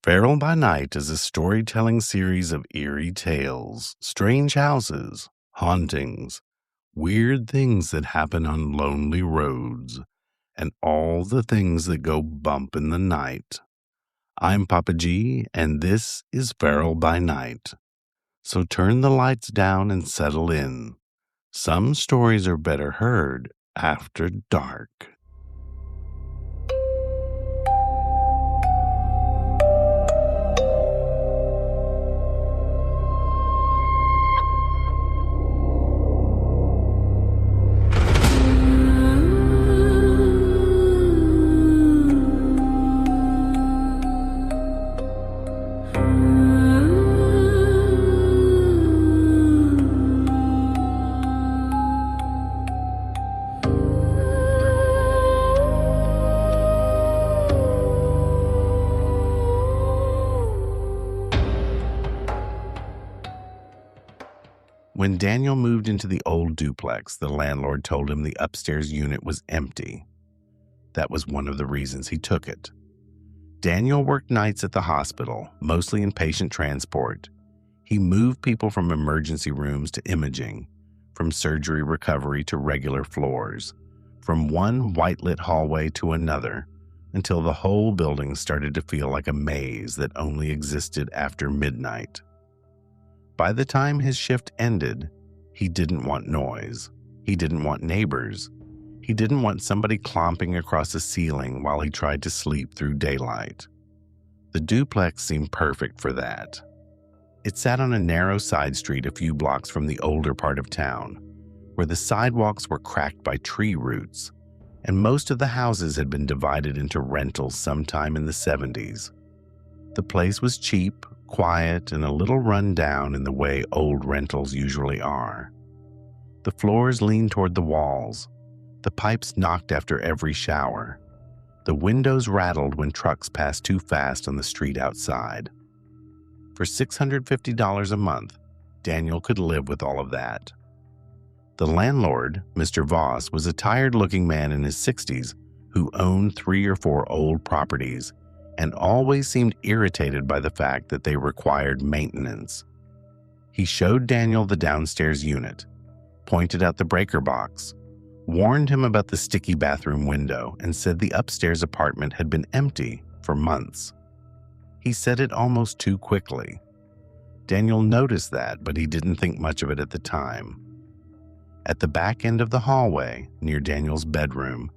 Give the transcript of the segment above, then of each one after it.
Feral by Night is a storytelling series of eerie tales, strange houses, hauntings, weird things that happen on lonely roads, and all the things that go bump in the night. I'm Papa G, and this is Feral by Night. So turn the lights down and settle in. Some stories are better heard after dark. When Daniel moved into the old duplex, the landlord told him the upstairs unit was empty. That was one of the reasons he took it. Daniel worked nights at the hospital, mostly in patient transport. He moved people from emergency rooms to imaging, from surgery recovery to regular floors, from one white-lit hallway to another, until the whole building started to feel like a maze that only existed after midnight. By the time his shift ended, he didn't want noise. He didn't want neighbors. He didn't want somebody clomping across the ceiling while he tried to sleep through daylight. The duplex seemed perfect for that. It sat on a narrow side street a few blocks from the older part of town, where the sidewalks were cracked by tree roots, and most of the houses had been divided into rentals sometime in the 70s. The place was cheap, quiet, and a little run down in the way old rentals usually are. The floors leaned toward the walls. The pipes knocked after every shower. The windows rattled when trucks passed too fast on the street outside. For $650 a month, Daniel could live with all of that. The landlord, Mr. Voss, was a tired-looking man in his 60s who owned 3 or 4 old properties and always seemed irritated by the fact that they required maintenance. He showed Daniel the downstairs unit, pointed out the breaker box, warned him about the sticky bathroom window, and said the upstairs apartment had been empty for months. He said it almost too quickly. Daniel noticed that, but he didn't think much of it at the time. At the back end of the hallway, near Daniel's bedroom,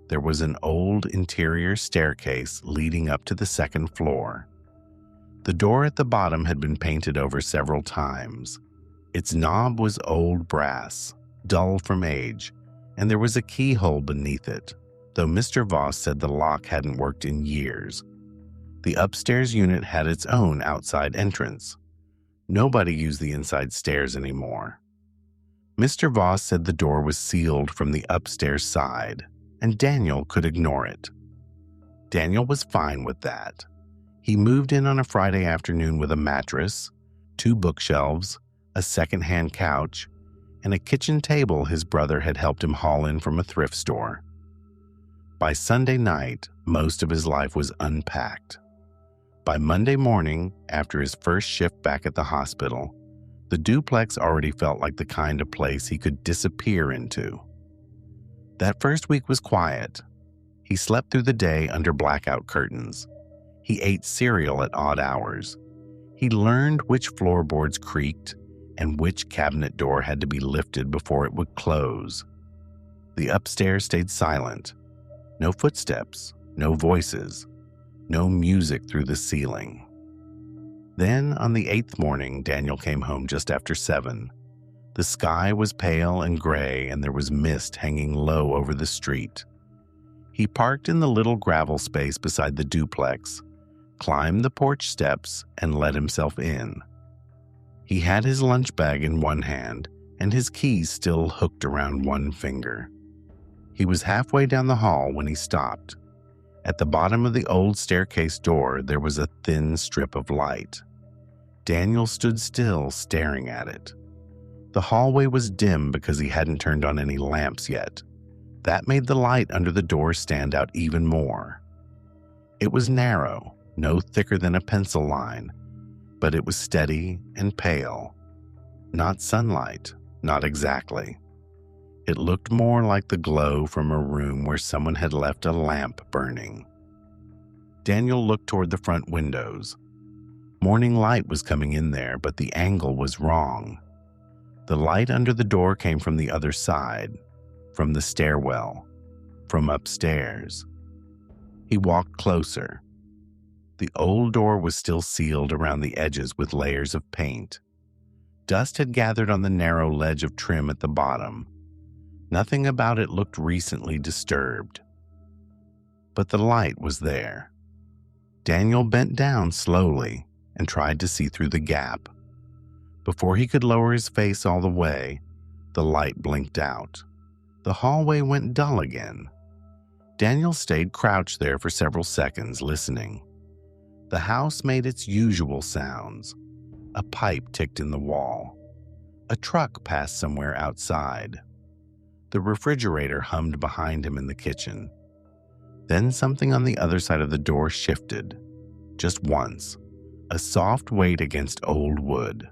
there was an old interior staircase leading up to the second floor. The door at the bottom had been painted over several times. Its knob was old brass, dull from age, and there was a keyhole beneath it, though Mr. Voss said the lock hadn't worked in years. The upstairs unit had its own outside entrance. Nobody used the inside stairs anymore. Mr. Voss said the door was sealed from the upstairs side, and Daniel could ignore it. Daniel was fine with that. He moved in on a Friday afternoon with a mattress, 2 bookshelves, a second-hand couch, and a kitchen table his brother had helped him haul in from a thrift store. By Sunday night, most of his life was unpacked. By Monday morning, after his first shift back at the hospital, the duplex already felt like the kind of place he could disappear into. That first week was quiet. He slept through the day under blackout curtains. He ate cereal at odd hours. He learned which floorboards creaked and which cabinet door had to be lifted before it would close. The upstairs stayed silent. No footsteps, no voices, no music through the ceiling. Then, on the 8th morning, Daniel came home just after 7. The sky was pale and gray, and there was mist hanging low over the street. He parked in the little gravel space beside the duplex, climbed the porch steps, and let himself in. He had his lunch bag in one hand, and his keys still hooked around one finger. He was halfway down the hall when he stopped. At the bottom of the old staircase door, there was a thin strip of light. Daniel stood still, staring at it. The hallway was dim because he hadn't turned on any lamps yet. That made the light under the door stand out even more. It was narrow, no thicker than a pencil line, but it was steady and pale. Not sunlight, not exactly. It looked more like the glow from a room where someone had left a lamp burning. Daniel looked toward the front windows. Morning light was coming in there, but the angle was wrong. The light under the door came from the other side, from the stairwell, from upstairs. He walked closer. The old door was still sealed around the edges with layers of paint. Dust had gathered on the narrow ledge of trim at the bottom. Nothing about it looked recently disturbed. But the light was there. Daniel bent down slowly and tried to see through the gap. Before he could lower his face all the way, the light blinked out. The hallway went dull again. Daniel stayed crouched there for several seconds, listening. The house made its usual sounds. A pipe ticked in the wall. A truck passed somewhere outside. The refrigerator hummed behind him in the kitchen. Then something on the other side of the door shifted. Just once. A soft weight against old wood.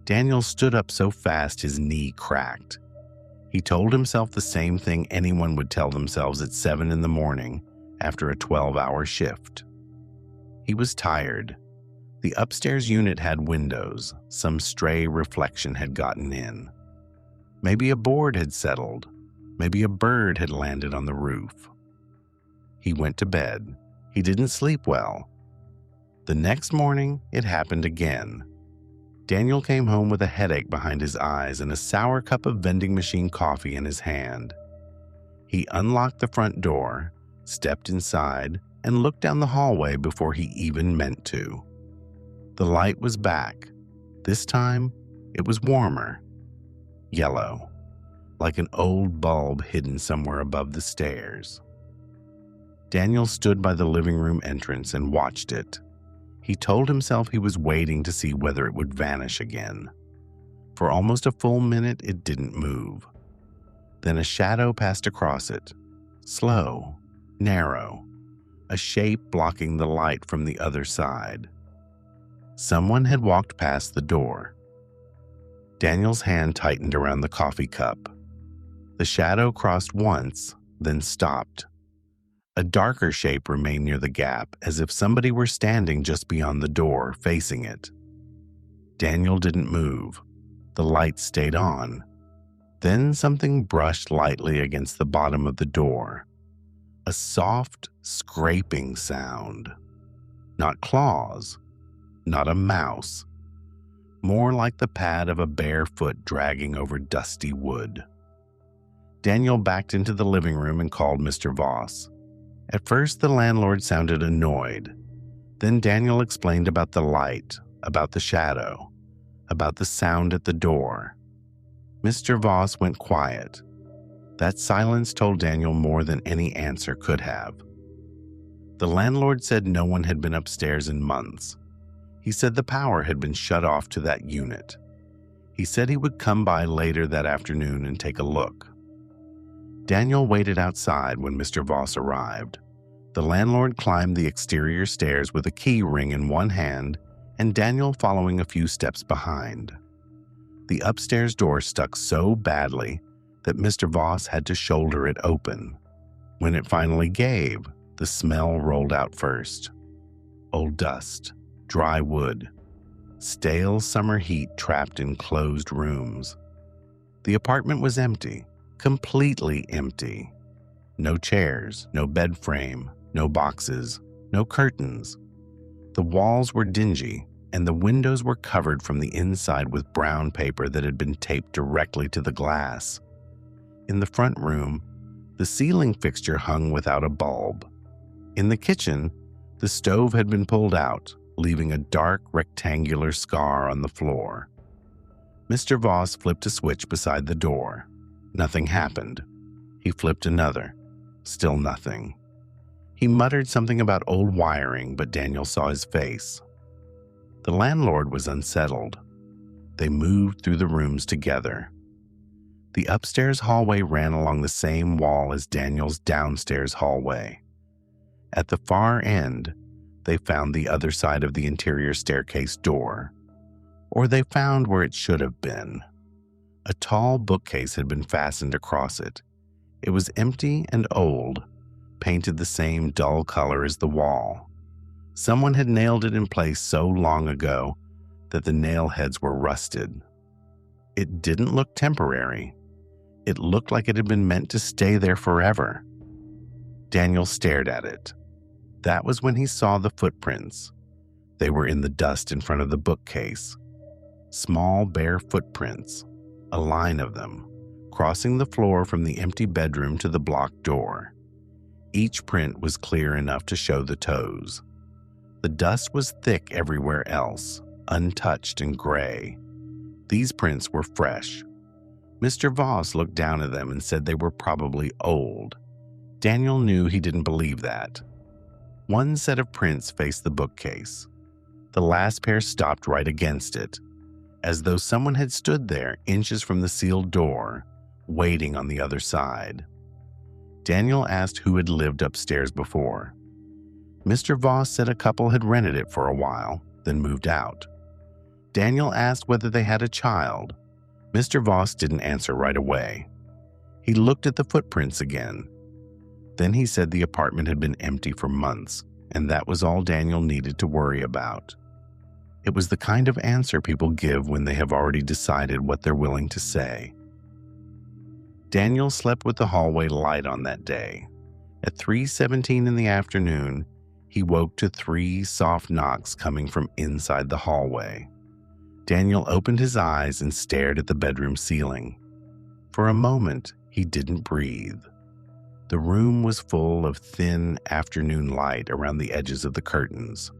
Daniel stood up so fast his knee cracked. He told himself the same thing anyone would tell themselves at 7 in the morning after a 12-hour shift. He was tired. The upstairs unit had windows. Some stray reflection had gotten in. Maybe a board had settled. Maybe a bird had landed on the roof. He went to bed. He didn't sleep well. The next morning, it happened again. Daniel came home with a headache behind his eyes and a sour cup of vending machine coffee in his hand. He unlocked the front door, stepped inside, and looked down the hallway before he even meant to. The light was back. This time, it was warmer. Yellow, like an old bulb hidden somewhere above the stairs. Daniel stood by the living room entrance and watched it. He told himself he was waiting to see whether it would vanish again. For almost a full minute, it didn't move. Then a shadow passed across it, slow, narrow, a shape blocking the light from the other side. Someone had walked past the door. Daniel's hand tightened around the coffee cup. The shadow crossed once, then stopped. A darker shape remained near the gap, as if somebody were standing just beyond the door, facing it. Daniel didn't move. The light stayed on. Then something brushed lightly against the bottom of the door. A soft, scraping sound. Not claws. Not a mouse. More like the pad of a bare foot dragging over dusty wood. Daniel backed into the living room and called Mr. Voss. At first, the landlord sounded annoyed. Then Daniel explained about the light, about the shadow, about the sound at the door. Mr. Voss went quiet. That silence told Daniel more than any answer could have. The landlord said no one had been upstairs in months. He said the power had been shut off to that unit. He said he would come by later that afternoon and take a look. Daniel waited outside when Mr. Voss arrived. The landlord climbed the exterior stairs with a key ring in one hand and Daniel following a few steps behind. The upstairs door stuck so badly that Mr. Voss had to shoulder it open. When it finally gave, the smell rolled out first. Old dust, dry wood, stale summer heat trapped in closed rooms. The apartment was empty. Completely empty. No chairs, no bed frame, no boxes, no curtains. The walls were dingy, and the windows were covered from the inside with brown paper that had been taped directly to the glass. In the front room, the ceiling fixture hung without a bulb. In the kitchen, the stove had been pulled out, leaving a dark rectangular scar on the floor. Mr. Voss flipped a switch beside the door. Nothing happened. He flipped another. Still nothing. He muttered something about old wiring, but Daniel saw his face. The landlord was unsettled. They moved through the rooms together. The upstairs hallway ran along the same wall as Daniel's downstairs hallway. At the far end, they found the other side of the interior staircase door, or they found where it should have been. A tall bookcase had been fastened across it. It was empty and old, painted the same dull color as the wall. Someone had nailed it in place so long ago that the nail heads were rusted. It didn't look temporary. It looked like it had been meant to stay there forever. Daniel stared at it. That was when he saw the footprints. They were in the dust in front of the bookcase. Small, bare footprints, a line of them, crossing the floor from the empty bedroom to the blocked door. Each print was clear enough to show the toes. The dust was thick everywhere else, untouched and gray. These prints were fresh. Mr. Voss looked down at them and said they were probably old. Daniel knew he didn't believe that. One set of prints faced the bookcase. The last pair stopped right against it, as though someone had stood there inches from the sealed door, waiting on the other side. Daniel asked who had lived upstairs before. Mr. Voss said a couple had rented it for a while, then moved out. Daniel asked whether they had a child. Mr. Voss didn't answer right away. He looked at the footprints again. Then he said the apartment had been empty for months, and that was all Daniel needed to worry about. It was the kind of answer people give when they have already decided what they're willing to say. Daniel slept with the hallway light on that day. At 3:17 in the afternoon, he woke to 3 soft knocks coming from inside the hallway. Daniel opened his eyes and stared at the bedroom ceiling. For a moment, he didn't breathe. The room was full of thin afternoon light around the edges of the curtains.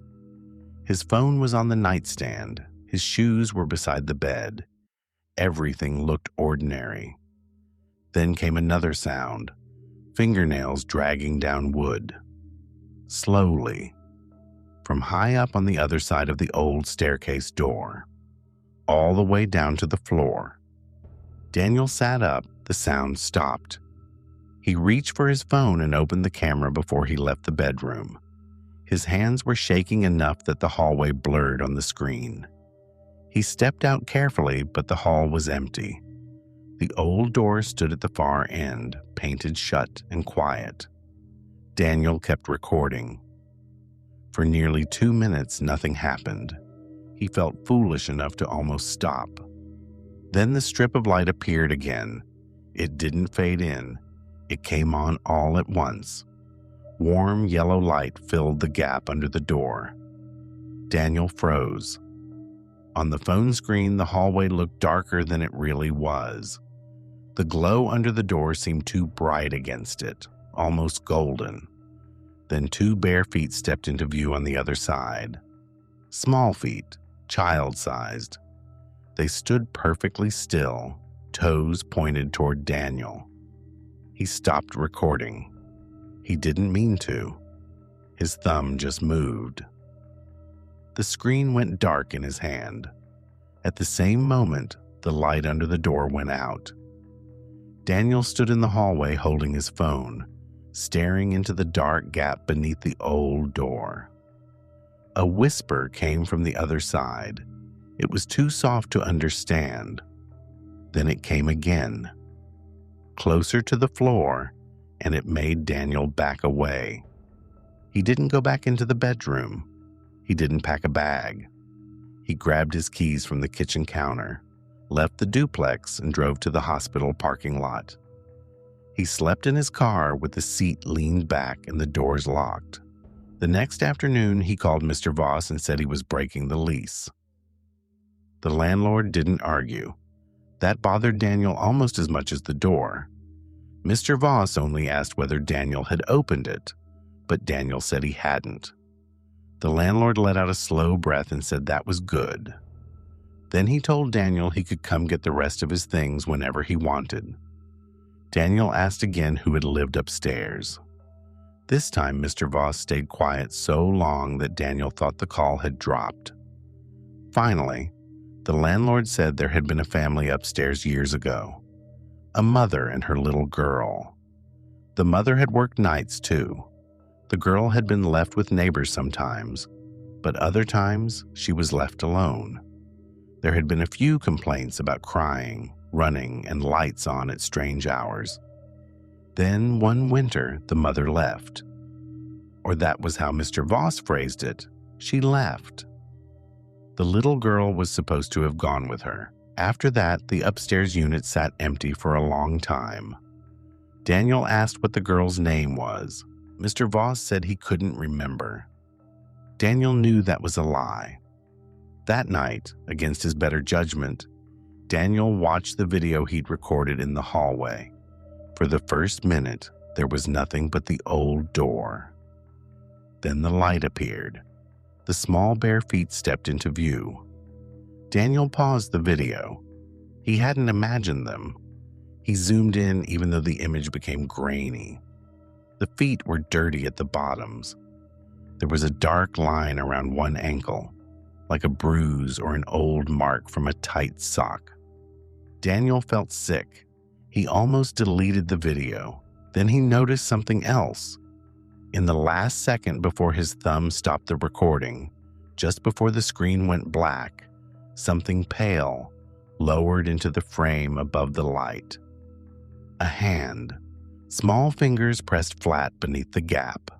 His phone was on the nightstand. His shoes were beside the bed. Everything looked ordinary. Then came another sound, fingernails dragging down wood. Slowly, from high up on the other side of the old staircase door, all the way down to the floor. Daniel sat up. The sound stopped. He reached for his phone and opened the camera before he left the bedroom. His hands were shaking enough that the hallway blurred on the screen. He stepped out carefully, but the hall was empty. The old door stood at the far end, painted shut and quiet. Daniel kept recording. For nearly 2 minutes, nothing happened. He felt foolish enough to almost stop. Then the strip of light appeared again. It didn't fade in. It came on all at once. Warm yellow light filled the gap under the door. Daniel froze. On the phone screen, the hallway looked darker than it really was. The glow under the door seemed too bright against it, almost golden. Then 2 bare feet stepped into view on the other side. Small feet, child-sized. They stood perfectly still, toes pointed toward Daniel. He stopped recording. He didn't mean to. His thumb just moved. The screen went dark in his hand. At the same moment, the light under the door went out. Daniel stood in the hallway holding his phone, staring into the dark gap beneath the old door. A whisper came from the other side. It was too soft to understand. Then it came again, closer to the floor, and it made Daniel back away. He didn't go back into the bedroom. He didn't pack a bag. He grabbed his keys from the kitchen counter, left the duplex, and drove to the hospital parking lot. He slept in his car with the seat leaned back and the doors locked. The next afternoon, he called Mr. Voss and said he was breaking the lease. The landlord didn't argue. That bothered Daniel almost as much as the door. Mr. Voss only asked whether Daniel had opened it, but Daniel said he hadn't. The landlord let out a slow breath and said that was good. Then he told Daniel he could come get the rest of his things whenever he wanted. Daniel asked again who had lived upstairs. This time, Mr. Voss stayed quiet so long that Daniel thought the call had dropped. Finally, the landlord said there had been a family upstairs years ago, a mother and her little girl. The mother had worked nights too. The girl had been left with neighbors sometimes, but other times she was left alone. There had been a few complaints about crying, running, and lights on at strange hours. Then one winter, the mother left. Or that was how Mr. Voss phrased it. She left. The little girl was supposed to have gone with her. After that, the upstairs unit sat empty for a long time. Daniel asked what the girl's name was. Mr. Voss said he couldn't remember. Daniel knew that was a lie. That night, against his better judgment, Daniel watched the video he'd recorded in the hallway. For the first minute, there was nothing but the old door. Then the light appeared. The small bare feet stepped into view. Daniel paused the video. He hadn't imagined them. He zoomed in even though the image became grainy. The feet were dirty at the bottoms. There was a dark line around one ankle, like a bruise or an old mark from a tight sock. Daniel felt sick. He almost deleted the video. Then he noticed something else. In the last second before his thumb stopped the recording, just before the screen went black, something pale lowered into the frame above the light. A hand, small fingers pressed flat beneath the gap,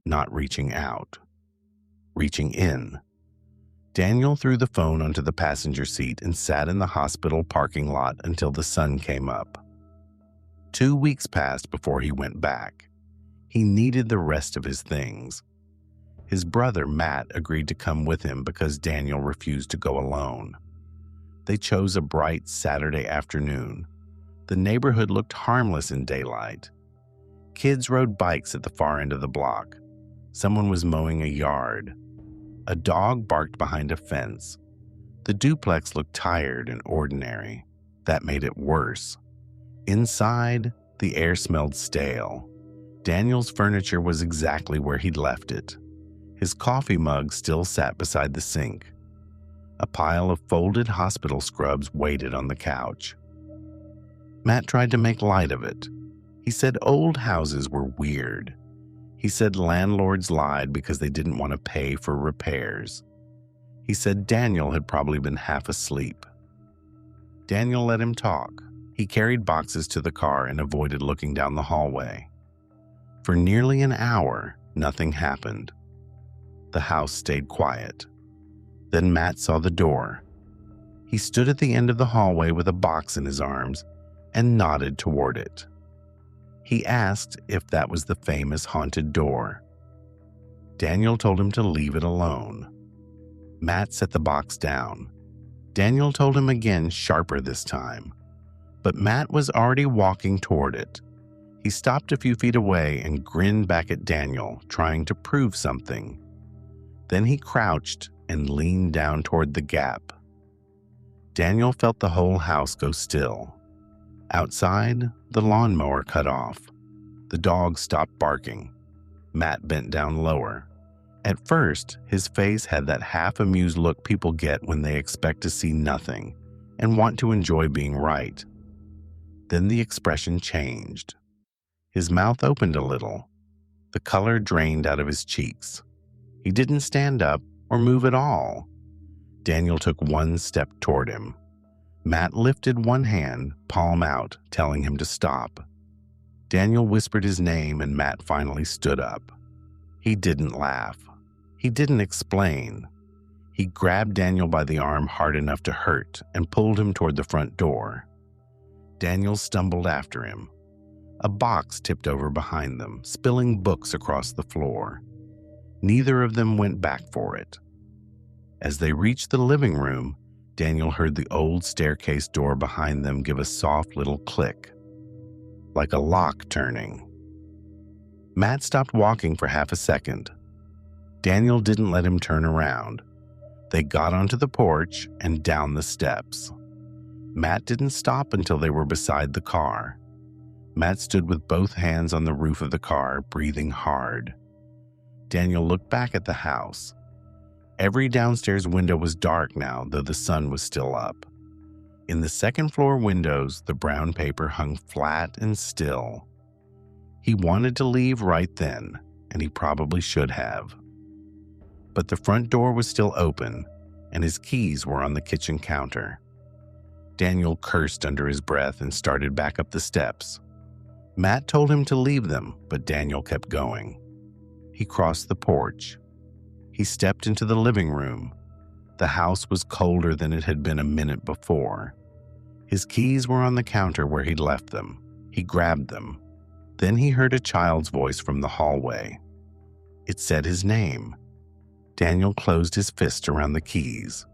not reaching out, reaching in. Daniel threw the phone onto the passenger seat and sat in the hospital parking lot until the sun came up. 2 weeks passed before he went back. He needed the rest of his things. His brother, Matt, agreed to come with him because Daniel refused to go alone. They chose a bright Saturday afternoon. The neighborhood looked harmless in daylight. Kids rode bikes at the far end of the block. Someone was mowing a yard. A dog barked behind a fence. The duplex looked tired and ordinary. That made it worse. Inside, the air smelled stale. Daniel's furniture was exactly where he'd left it. His coffee mug still sat beside the sink. A pile of folded hospital scrubs waited on the couch. Matt tried to make light of it. He said old houses were weird. He said landlords lied because they didn't want to pay for repairs. He said Daniel had probably been half asleep. Daniel let him talk. He carried boxes to the car and avoided looking down the hallway. For nearly an hour, nothing happened. The house stayed quiet. Then Matt saw the door. He stood at the end of the hallway with a box in his arms and nodded toward it. He asked if that was the famous haunted door. Daniel told him to leave it alone. Matt set the box down. Daniel told him again, sharper this time. But Matt was already walking toward it. He stopped a few feet away and grinned back at Daniel, trying to prove something. Then he crouched and leaned down toward the gap. Daniel felt the whole house go still. Outside, the lawnmower cut off. The dog stopped barking. Matt bent down lower. At first, his face had that half-amused look people get when they expect to see nothing and want to enjoy being right. Then the expression changed. His mouth opened a little. The color drained out of his cheeks. He didn't stand up or move at all. Daniel took one step toward him. Matt lifted one hand, palm out, telling him to stop. Daniel whispered his name and Matt finally stood up. He didn't laugh. He didn't explain. He grabbed Daniel by the arm hard enough to hurt and pulled him toward the front door. Daniel stumbled after him. A box tipped over behind them, spilling books across the floor. Neither of them went back for it. As they reached the living room, Daniel heard the old staircase door behind them give a soft little click, like a lock turning. Matt stopped walking for half a second. Daniel didn't let him turn around. They got onto the porch and down the steps. Matt didn't stop until they were beside the car. Matt stood with both hands on the roof of the car, breathing hard. Daniel looked back at the house. Every downstairs window was dark now, though the sun was still up. In the second-floor windows, the brown paper hung flat and still. He wanted to leave right then, and he probably should have. But the front door was still open, and his keys were on the kitchen counter. Daniel cursed under his breath and started back up the steps. Matt told him to leave them, but Daniel kept going. He crossed the porch. He stepped into the living room. The house was colder than it had been a minute before. His keys were on the counter where he'd left them. He grabbed them. Then he heard a child's voice from the hallway. It said his name. Daniel closed his fist around the keys.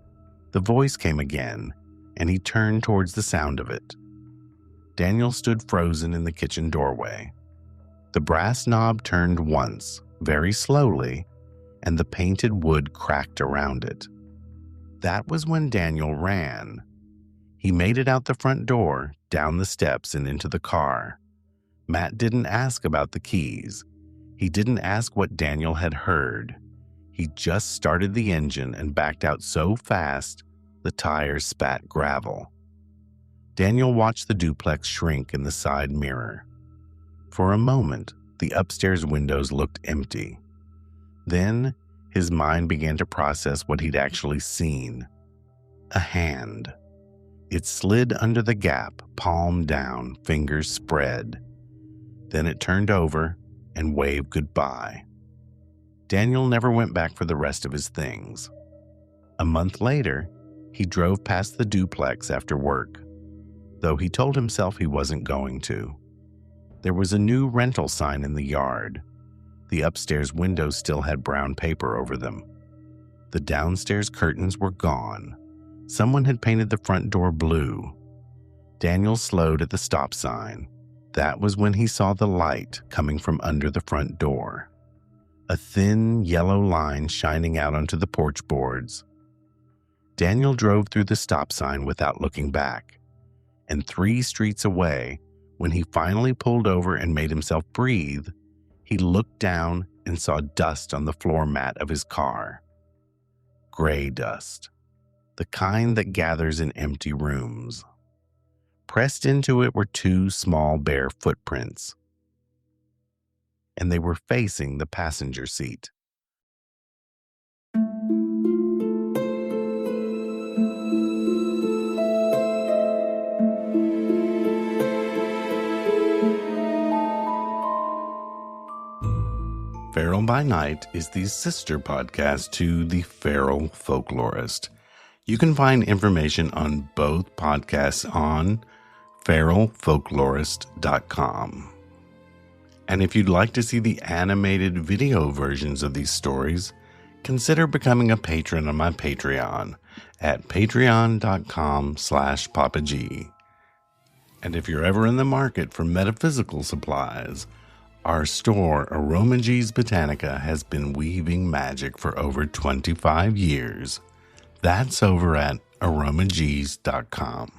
The voice came again, and he turned towards the sound of it. Daniel stood frozen in the kitchen doorway. The brass knob turned once, very slowly, and the painted wood cracked around it. That was when Daniel ran. He made it out the front door, down the steps, and into the car. Matt didn't ask about the keys. He didn't ask what Daniel had heard. He just started the engine and backed out so fast the tires spat gravel. Daniel watched the duplex shrink in the side mirror. For a moment, the upstairs windows looked empty. Then, his mind began to process what he'd actually seen. A hand. It slid under the gap, palm down, fingers spread. Then it turned over and waved goodbye. Daniel never went back for the rest of his things. A month later, he drove past the duplex after work, though he told himself he wasn't going to. There was a new rental sign in the yard. The upstairs windows still had brown paper over them. The downstairs curtains were gone. Someone had painted the front door blue. Daniel slowed at the stop sign. That was when he saw the light coming from under the front door. A thin yellow line shining out onto the porch boards. Daniel drove through the stop sign without looking back. And 3 streets away, when he finally pulled over and made himself breathe, he looked down and saw dust on the floor mat of his car. Gray dust. The kind that gathers in empty rooms. Pressed into it were 2 small bare footprints, and they were facing the passenger seat. Feral by Night is the sister podcast to The Feral Folklorist. You can find information on both podcasts on feralfolklorist.com. And if you'd like to see the animated video versions of these stories, consider becoming a patron on my Patreon at patreon.com/PapaG. And if you're ever in the market for metaphysical supplies, our store, Aromagees Botanica, has been weaving magic for over 25 years. That's over at aromagees.com.